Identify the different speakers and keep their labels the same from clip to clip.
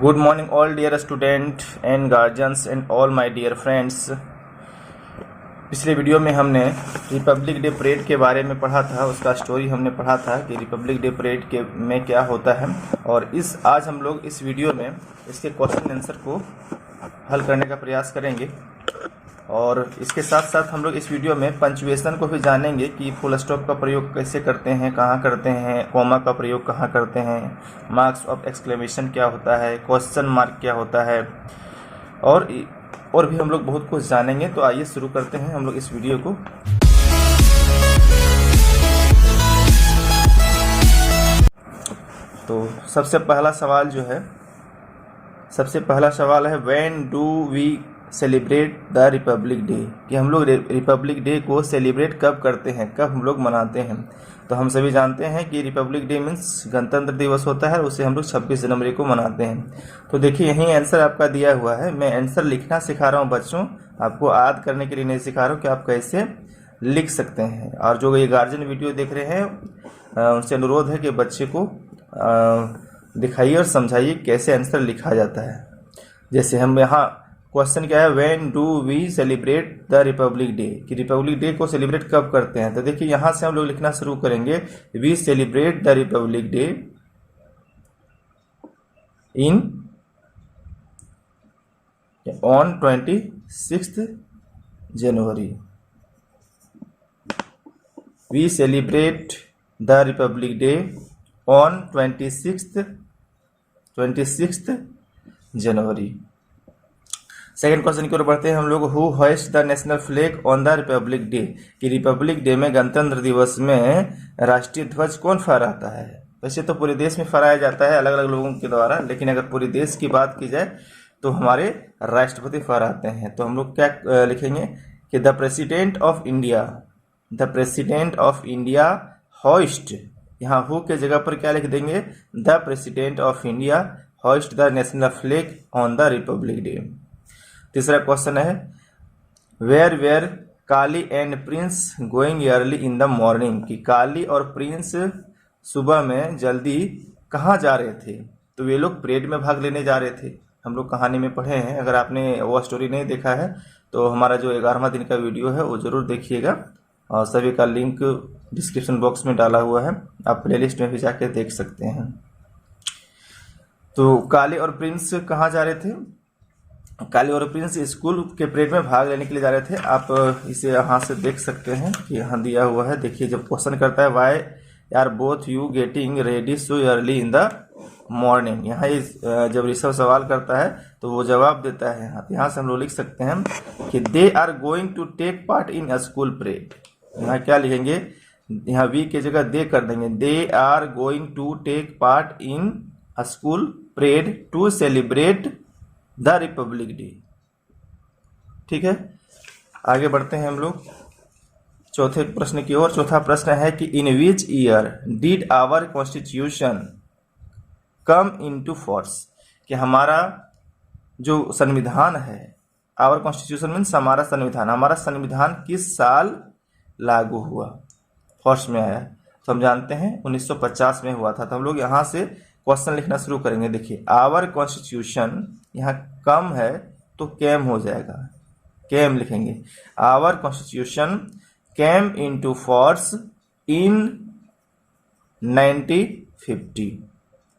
Speaker 1: Good morning all dear student and guardians and all my dear friends। पिछले video में हमने Republic Day parade के बारे में पढ़ा था, उसका स्टोरी हमने पढ़ा था कि रिपब्लिक डे परेड के में क्या होता है। और आज हम लोग इस वीडियो में इसके क्वेश्चन आंसर को हल करने का प्रयास करेंगे। और इसके साथ साथ हम लोग इस वीडियो में पंक्चुएशन को भी जानेंगे कि फुल स्टॉप का प्रयोग कैसे करते हैं, कहाँ करते हैं, कॉमा का प्रयोग कहाँ करते हैं, मार्क्स ऑफ एक्सक्लेमेशन क्या होता है, क्वेश्चन मार्क क्या होता है, और भी हम लोग बहुत कुछ जानेंगे। तो आइए शुरू करते हैं हम लोग इस वीडियो को। तो सबसे पहला सवाल है when do we celebrate the Republic Day, कि हम लोग रिपब्लिक डे को सेलिब्रेट कब करते हैं, कब हम लोग मनाते हैं। तो हम सभी जानते हैं कि रिपब्लिक डे मीन्स गणतंत्र दिवस होता है, उसे हम लोग 26 जनवरी को मनाते हैं। तो देखिए यहीं आंसर आपका दिया हुआ है। मैं आंसर लिखना सिखा रहा हूँ बच्चों, आपको याद करने के लिए नहीं सिखा रहा हूँ कि आप कैसे लिख सकते हैं। और जो ये गार्जियन वीडियो देख रहे हैं उनसे अनुरोध है कि बच्चे को दिखाइए और समझाइए कैसे आंसर लिखा जाता है। जैसे हम यहाँ क्वेश्चन क्या है, when do we celebrate the Republic Day, कि रिपब्लिक डे को सेलिब्रेट कब करते हैं। तो देखिए यहां से हम लोग लिखना शुरू करेंगे, we celebrate the Republic Day on 26 January. We celebrate the Republic Day on 26 January. Second question की ओर बढ़ते हैं हम लोग, who hoist the national flag on the Republic Day, कि रिपब्लिक डे में गणतंत्र दिवस में राष्ट्रीय ध्वज कौन फहराता है। वैसे तो पूरे देश में फहराया जाता है अलग अलग लोगों के द्वारा, लेकिन अगर पूरे देश की बात की जाए तो हमारे राष्ट्रपति फहराते हैं। तो हम लोग क्या लिखेंगे कि the president of India hoist, यहाँ हु के जगह पर क्या लिख देंगे, the president of India hoist the national flag on the Republic Day. तीसरा क्वेश्चन है, where Kali and Prince going early in the morning, कि काली और प्रिंस सुबह में जल्दी कहाँ जा रहे थे। तो वे लोग परेड में भाग लेने जा रहे थे, हम लोग कहानी में पढ़े हैं। अगर आपने वो स्टोरी नहीं देखा है तो हमारा जो 11वां दिन का वीडियो है वो जरूर देखिएगा, और सभी का लिंक डिस्क्रिप्शन बॉक्स में डाला हुआ है, आप प्लेलिस्ट में भी जाके देख सकते हैं। तो काली और प्रिंस कहाँ जा रहे थे, काली और प्रिंस स्कूल के परेड में भाग लेने के लिए जा रहे थे। आप इसे यहाँ से देख सकते हैं कि यहाँ दिया हुआ है। देखिए जब क्वेश्चन करता है why are both you getting ready so early in the morning, यहाँ जब ऋषभ सवाल करता है तो वो जवाब देता है। यहाँ से हम लोग लिख सकते हैं कि they are going to take part in a school parade. यहाँ क्या लिखेंगे, यहाँ वी के जगह दे कर देंगे, they are going to take part in a school parade to celebrate the Republic Day. ठीक है, आगे बढ़ते हैं हम लोग चौथे प्रश्न की ओर। चौथा प्रश्न है कि in which year did our constitution come into force, कि हमारा जो संविधान है, आवर कॉन्स्टिट्यूशन मीन्स हमारा संविधान किस साल लागू हुआ, फोर्स में आया। तो हम जानते हैं 1950 में हुआ था। तो हम लोग यहाँ से क्वेश्चन लिखना शुरू करेंगे। देखिए आवर कॉन्स्टिट्यूशन, यहाँ कम है तो कैम हो जाएगा, कैम लिखेंगे। Our constitution came into force in 1950।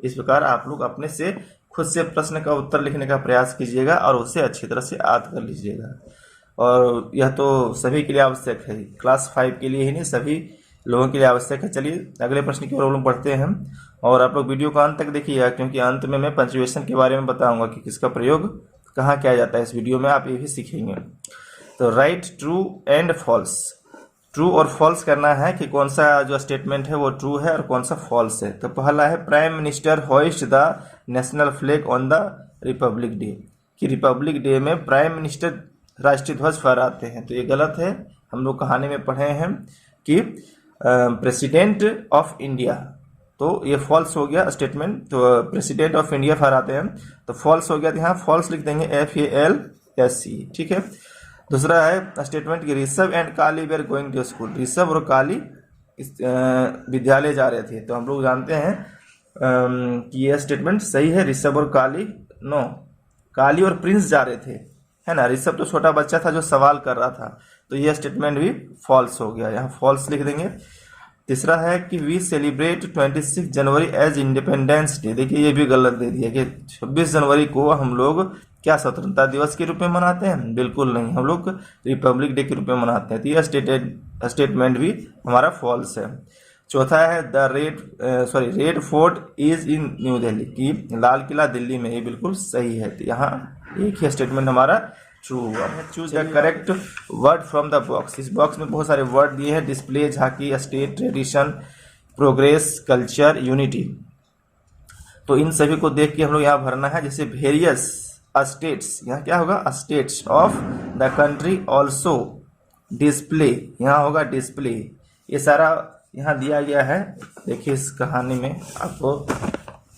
Speaker 1: इस प्रकार आप लोग अपने से खुद से प्रश्न का उत्तर लिखने का प्रयास कीजिएगा और उसे अच्छी तरह से याद कर लीजिएगा। और यह तो सभी के लिए आवश्यक है, क्लास 5 के लिए ही नहीं, सभी लोगों के लिए आवश्यक है। चलिए अगले प्रश्न की ओर हम बढ़ते हैं, और आप लोग वीडियो को अंत तक देखिएगा, क्योंकि अंत में मैं पंक्चुएशन के बारे में बताऊंगा कि किसका प्रयोग कहाँ किया जाता है। इस वीडियो में आप ये भी सीखेंगे। तो right true and false, true और फॉल्स करना है कि कौन सा जो स्टेटमेंट है वो ट्रू है और कौन सा फॉल्स है। तो पहला है prime minister hoist the national flag on the Republic Day, कि रिपब्लिक डे में प्राइम मिनिस्टर राष्ट्रीय ध्वज फहराते हैं। तो ये गलत है, हम लोग कहानी में पढ़े हैं कि प्रेसिडेंट ऑफ इंडिया, तो ये फॉल्स हो गया स्टेटमेंट। तो प्रेसिडेंट ऑफ इंडिया फहराते हैं तो फॉल्स हो गया, तो यहाँ फॉल्स लिख देंगे FALSE। ठीक है, दूसरा है स्टेटमेंट कि Rishabh and Kali were going to school, Rishabh और काली विद्यालय जा रहे थे। तो हम लोग जानते हैं कि यह स्टेटमेंट सही है, ऋषभ और काली नो, काली और प्रिंस जा रहे थे, है ना। ऋषभ तो छोटा बच्चा था जो सवाल कर रहा था, तो यह स्टेटमेंट भी फॉल्स हो गया, यहाँ फॉल्स लिख देंगे। तीसरा है कि we celebrate 26 January as independence day. देखिए ये भी गलत दे दिया कि 26 जनवरी को हम लोग क्या स्वतंत्रता दिवस के रूप में मनाते हैं, बिल्कुल नहीं, हम लोग रिपब्लिक डे के रूप में मनाते हैं। तो यह स्टेटमेंट भी हमारा फॉल्स है। चौथा है the red fort is in new Delhi, कि लाल किला दिल्ली में, ये बिल्कुल सही है। तो यहाँ एक ही स्टेटमेंट हमारा ट्रू हुआ है। Choose the correct word from the box. इस बॉक्स में बहुत सारे वर्ड दिए हैं, डिस्प्ले, झांकी, state, tradition, progress, culture, unity. तो इन सभी को देख के हम लोग यहाँ भरना है। जैसे वेरियस स्टेट्स, यहाँ क्या होगा, states of the country also display, यहाँ होगा डिस्प्ले। ये सारा यहाँ दिया गया है। देखिए इस कहानी में आपको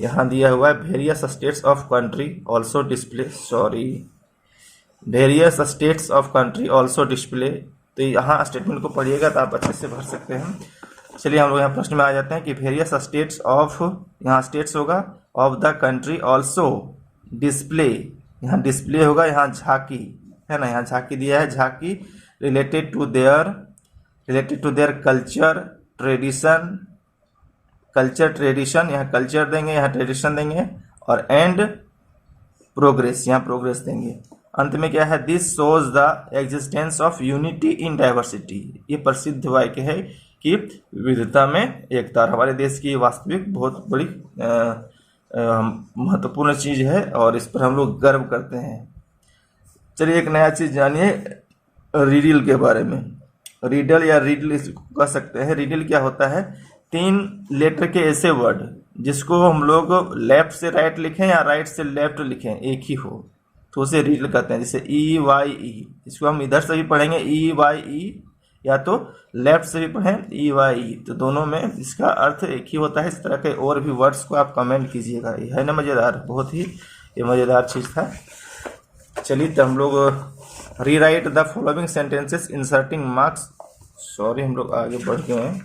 Speaker 1: यहाँ दिया हुआ है various states of country also display, various states of country also display. तो यहाँ स्टेटमेंट को पढ़िएगा तो आप अच्छे से भर सकते हैं। चलिए हम लोग यहाँ प्रश्न में आ जाते हैं कि वेरियस स्टेट्स ऑफ, यहाँ स्टेट्स होगा, of the country also display, यहाँ डिस्प्ले होगा, यहाँ झांकी है ना, यहाँ झांकी दिया है, झांकी related to their culture tradition, यहाँ कल्चर देंगे, यहाँ ट्रेडिशन देंगे, और एंड प्रोग्रेस, यहाँ प्रोग्रेस देंगे। अंत में क्या है, this shows the existence of unity in diversity. ये प्रसिद्ध वाक्य है कि विविधता में एकता। हमारे देश की वास्तविक बहुत बड़ी महत्वपूर्ण चीज है और इस पर हम लोग गर्व करते हैं। चलिए एक नया चीज जानिए रीडल के बारे में। रीडल या रीडल इसको कह सकते हैं। रीडल क्या होता है, 3 लेटर के ऐसे वर्ड जिसको हम लोग लेफ्ट से राइट लिखें या राइट से लेफ्ट लिखें, एक ही हो, तो उसे रीडल कहते हैं। जैसे ई वाई ई, इसको हम इधर से भी पढ़ेंगे ई वाई ई, या तो लेफ्ट से भी पढ़ें ई वाई ई, तो दोनों में इसका अर्थ एक ही होता है। इस तरह के और भी वर्ड्स को आप कमेंट कीजिएगा। ये है ना मज़ेदार, बहुत ही ये मज़ेदार चीज़ था। चलिए तो हम लोग rewrite the following sentences inserting marks, हम लोग आगे बढ़ गए हैं।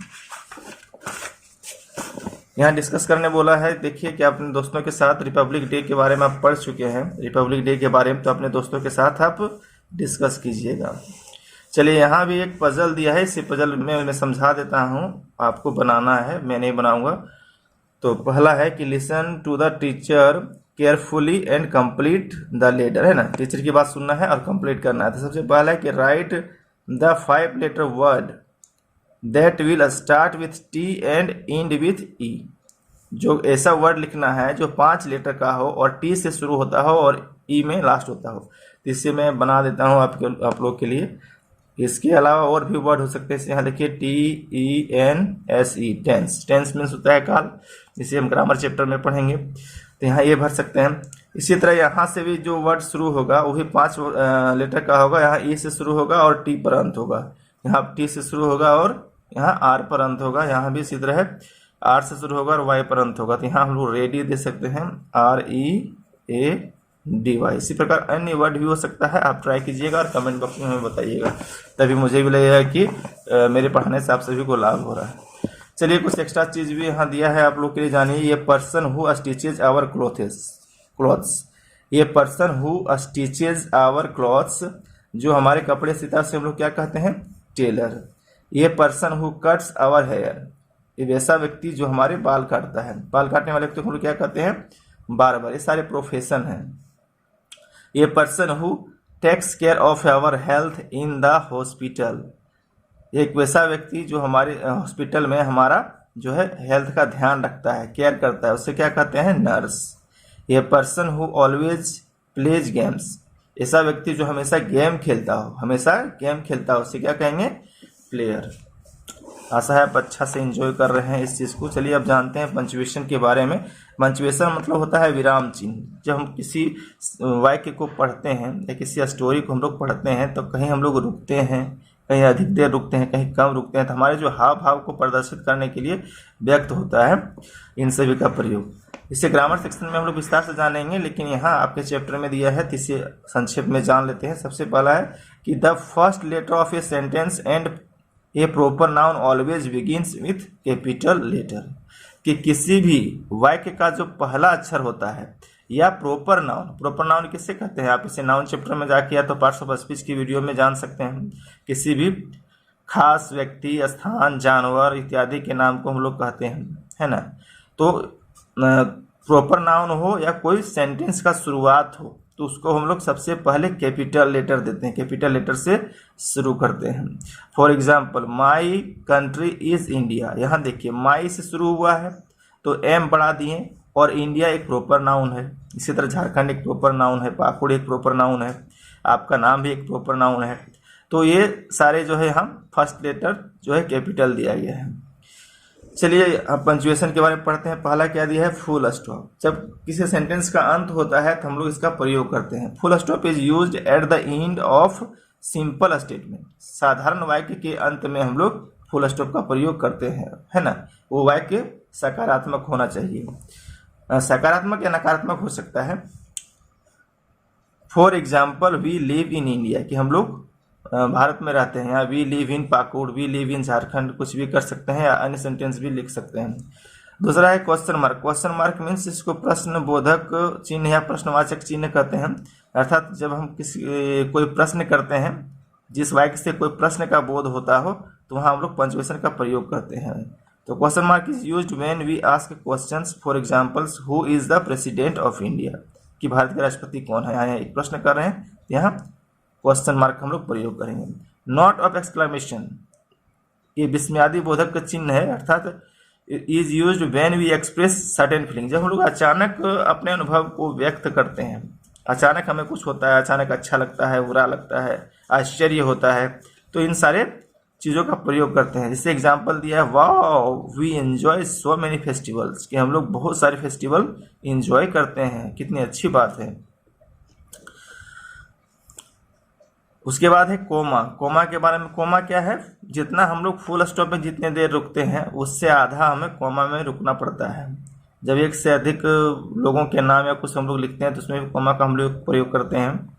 Speaker 1: यहाँ डिस्कस करने बोला है। देखिए कि अपने दोस्तों के साथ रिपब्लिक डे के बारे में आप पढ़ चुके हैं, रिपब्लिक डे के बारे में, तो अपने दोस्तों के साथ आप डिस्कस कीजिएगा। चलिए यहाँ भी एक पजल दिया है, इसी पजल में मैं समझा देता हूँ, आपको बनाना है, मैं नहीं बनाऊंगा। तो पहला है कि listen to the teacher carefully and complete the letter, है ना, टीचर की बात सुनना है और कंप्लीट करना है। तो सबसे पहला है कि write the 5 letter word that will start with T and end with E. जो ऐसा वर्ड लिखना है जो 5 लेटर का हो और टी से शुरू होता हो और ई में लास्ट होता हो। तो इससे मैं बना देता हूँ आप लोग के लिए। इसके अलावा और भी वर्ड हो सकते हैं। यहाँ देखिए TENSE, टेंस मीन्स होता है काल, जिसे हम ग्रामर चैप्टर में पढ़ेंगे। तो यहाँ ये भर सकते हैं। इसी तरह यहाँ से भी जो वर्ड शुरू होगा वही 5 लेटर का होगा। यहाँ ई से शुरू होगा और टी पर अंत होगा। यहाँ टी से शुरू होगा और यहाँ आर पर अंत होगा। यहाँ भी इसी तरह आर से शुरू होगा और वाई पर अंत होगा। तो यहाँ हम लोग रेडी दे सकते हैं, READY। इसी प्रकार अन्य वर्ड भी हो सकता है। आप ट्राई कीजिएगा और कमेंट बॉक्स में हमें बताइएगा, तभी मुझे भी लगेगा कि मेरे पढ़ाने से आप सभी को लाभ हो रहा है। चलिए कुछ एक्स्ट्रा चीज भी यहाँ दिया है आप लोग के लिए, जानिए। ये person who stitches our clothes, ये person who stitches our clothes, जो हमारे कपड़े सिता है, से हम लोग क्या कहते हैं, टेलर। ये person who cuts our hair, ये वैसा व्यक्ति जो हमारे बाल काटता है। बाल काटने वाले व्यक्ति को हम लोग क्या कहते हैं, बार्बर। ये सारे प्रोफेशन हैं। ये person who takes care of our health in the hospital, एक वैसा व्यक्ति जो हमारे हॉस्पिटल में हमारा जो है हेल्थ का ध्यान रखता है, केयर करता है, उसे क्या कहते हैं, नर्स। ये person who always plays games, ऐसा व्यक्ति जो हमेशा गेम खेलता हो, उसे क्या कहेंगे, प्लेयर। आशा है आप अच्छा से एंजॉय कर रहे हैं इस चीज़ को। चलिए अब जानते हैं पंचुएशन के बारे में। पंचुएशन मतलब होता है विराम चिन्ह। जब हम किसी वाक्य को पढ़ते हैं या किसी स्टोरी को हम लोग पढ़ते हैं तो कहीं हम लोग रुकते हैं, कहीं अधिक देर रुकते हैं, कहीं कम रुकते हैं। तो हमारे जो हाव भाव को प्रदर्शित करने के लिए व्यक्त होता है इन सभी का प्रयोग। इसे ग्रामर सेक्शन में हम लोग विस्तार से जानेंगे, लेकिन यहाँ आपके चैप्टर में दिया है तो इसे संक्षेप में जान लेते हैं। सबसे पहला है कि the first letter of a sentence and a proper noun always begins with capital letter, कि किसी भी वाक्य का जो पहला अक्षर होता है या प्रॉपर नाउन। प्रॉपर नाउन किससे कहते हैं, आप इसे नाउन चैप्टर में जाके या तो पार्ट्स ऑफ स्पीच की वीडियो में जान सकते हैं। किसी भी खास व्यक्ति, स्थान, जानवर इत्यादि के नाम को हम लोग कहते हैं, है ना। तो प्रॉपर नाउन हो या कोई सेंटेंस का शुरुआत हो तो उसको हम लोग सबसे पहले कैपिटल लेटर देते हैं, कैपिटल लेटर से शुरू करते हैं। For example, my country is India. यहाँ देखिए माई से शुरू हुआ है तो एम बढ़ा दिए, और इंडिया एक प्रॉपर नाउन है। इसी तरह झारखंड एक प्रॉपर नाउन है, पाकुड़ एक प्रॉपर नाउन है, आपका नाम भी एक प्रॉपर नाउन है। तो ये सारे जो है हम फर्स्ट लेटर जो है कैपिटल दिया गया है। चलिए अब पंक्चुएशन के बारे में पढ़ते हैं। पहला क्या दिया है, फुल स्टॉप। जब किसी सेंटेंस का अंत होता है तो हम लोग इसका प्रयोग करते हैं। Full stop is used at the end of simple statement. साधारण वाक्य के अंत में हम लोग फुल स्टॉप का प्रयोग करते हैं, है ना। वो वाक्य सकारात्मक होना चाहिए, सकारात्मक या नकारात्मक हो सकता है। For example, we live in India, कि हम लोग भारत में रहते हैं, या we live in Pakur, we live in Jharkhand, कुछ भी कर सकते हैं, या अन्य सेंटेंस भी लिख सकते हैं। दूसरा है question mark. Question mark means इसको प्रश्न बोधक चिन्ह या प्रश्नवाचक चिन्ह कहते हैं। अर्थात जब हम कोई प्रश्न करते हैं, जिस वाक्य से कोई प्रश्न का बोध होता हो, तो वहाँ हम लोग पंक्चुएशन का प्रयोग करते हैं। तो question mark is used when we ask questions. For examples, who is the president of India, कि भारत के राष्ट्रपति कौन है। यहाँ एक प्रश्न कर रहे हैं, यहाँ क्वेश्चन मार्क हम लोग प्रयोग करेंगे। नॉट ऑफ एक्सक्लेमेशन, ये विस्मयादि बोधक का चिन्ह है। अर्थात is used when we express certain feeling, जब हम लोग अचानक अपने अनुभव को व्यक्त करते हैं। अचानक हमें कुछ होता है, अचानक अच्छा लगता है, बुरा लगता है, आश्चर्य होता है, तो इन सारे चीज़ों का प्रयोग करते हैं। जैसे एग्जाम्पल दिया है, wow we enjoy so many festivals, कि हम लोग बहुत सारे फेस्टिवल एंजॉय करते हैं, कितनी अच्छी बात है। उसके बाद है कोमा। कोमा के बारे में, कोमा क्या है, जितना हम लोग फुल स्टॉप में जितने देर रुकते हैं उससे आधा हमें कोमा में रुकना पड़ता है। जब एक से अधिक लोगों के नाम या कुछ हम लोग लिखते हैं तो उसमें कोमा का हम लोग प्रयोग करते हैं।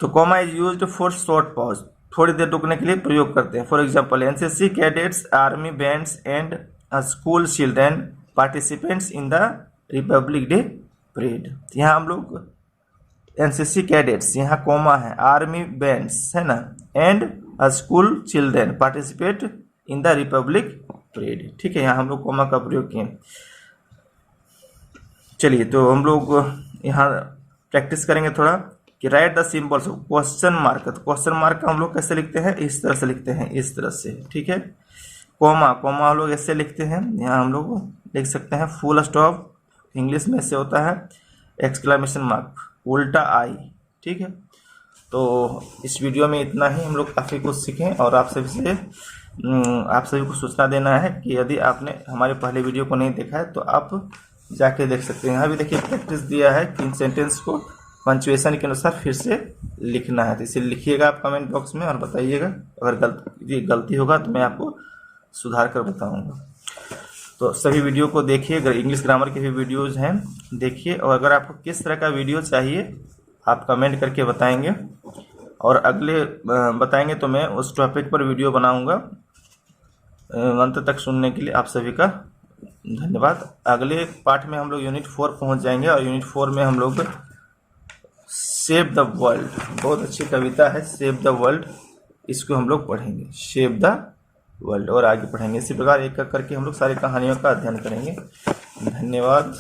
Speaker 1: तो comma is used for short pause, थोड़ी देर रुकने के लिए प्रयोग करते हैं। For example, NCC cadets, army bands and school children participants in the Republic Day parade. यहाँ हम लोग एनसीसी कैडेट्स, यहाँ कोमा है, आर्मी बैंड्स है ना, and school children participate in the republic parade. ठीक है, यहाँ हम लोग कोमा का प्रयोग किए। चलिए तो हम लोग यहाँ प्रैक्टिस करेंगे थोड़ा कि write the symbols of question mark. तो क्वेश्चन मार्क का हम लोग कैसे लिखते हैं, इस तरह से लिखते हैं, इस तरह से। ठीक है, कोमा, कोमा हम लोग ऐसे लिखते हैं। यहाँ हम लोग लिख सकते हैं फुल स्टॉप, इंग्लिश में ऐसे होता है, एक्सक्लेमेशन मार्क उल्टा आई। ठीक है, तो इस वीडियो में इतना ही। हम लोग काफ़ी कुछ सीखें, और आप सभी को सूचना देना है कि यदि आपने हमारे पहले वीडियो को नहीं देखा है तो आप जाके देख सकते हैं। यहाँ भी देखिए प्रैक्टिस दिया है कि इन सेंटेंस को पंक्चुएशन के अनुसार फिर से लिखना है। तो इसे लिखिएगा आप कमेंट बॉक्स में और बताइएगा। अगर गलती होगा तो मैं आपको सुधार कर बताऊँगा। तो सभी वीडियो को देखिए, अगर इंग्लिश ग्रामर के भी वीडियोज़ हैं देखिए, और अगर आपको किस तरह का वीडियो चाहिए आप कमेंट करके बताएंगे, और अगले बताएंगे तो मैं उस टॉपिक पर वीडियो बनाऊंगा। अंत तक सुनने के लिए आप सभी का धन्यवाद। अगले पार्ट में हम लोग यूनिट 4 पहुंच जाएंगे, और यूनिट 4 में हम लोग सेव द वर्ल्ड, बहुत अच्छी कविता है सेव द वर्ल्ड, इसको हम लोग पढ़ेंगे, सेव द वर्ल्ड, और आगे पढ़ेंगे। इसी प्रकार एक एक करके हम लोग सारी कहानियों का अध्ययन करेंगे। धन्यवाद।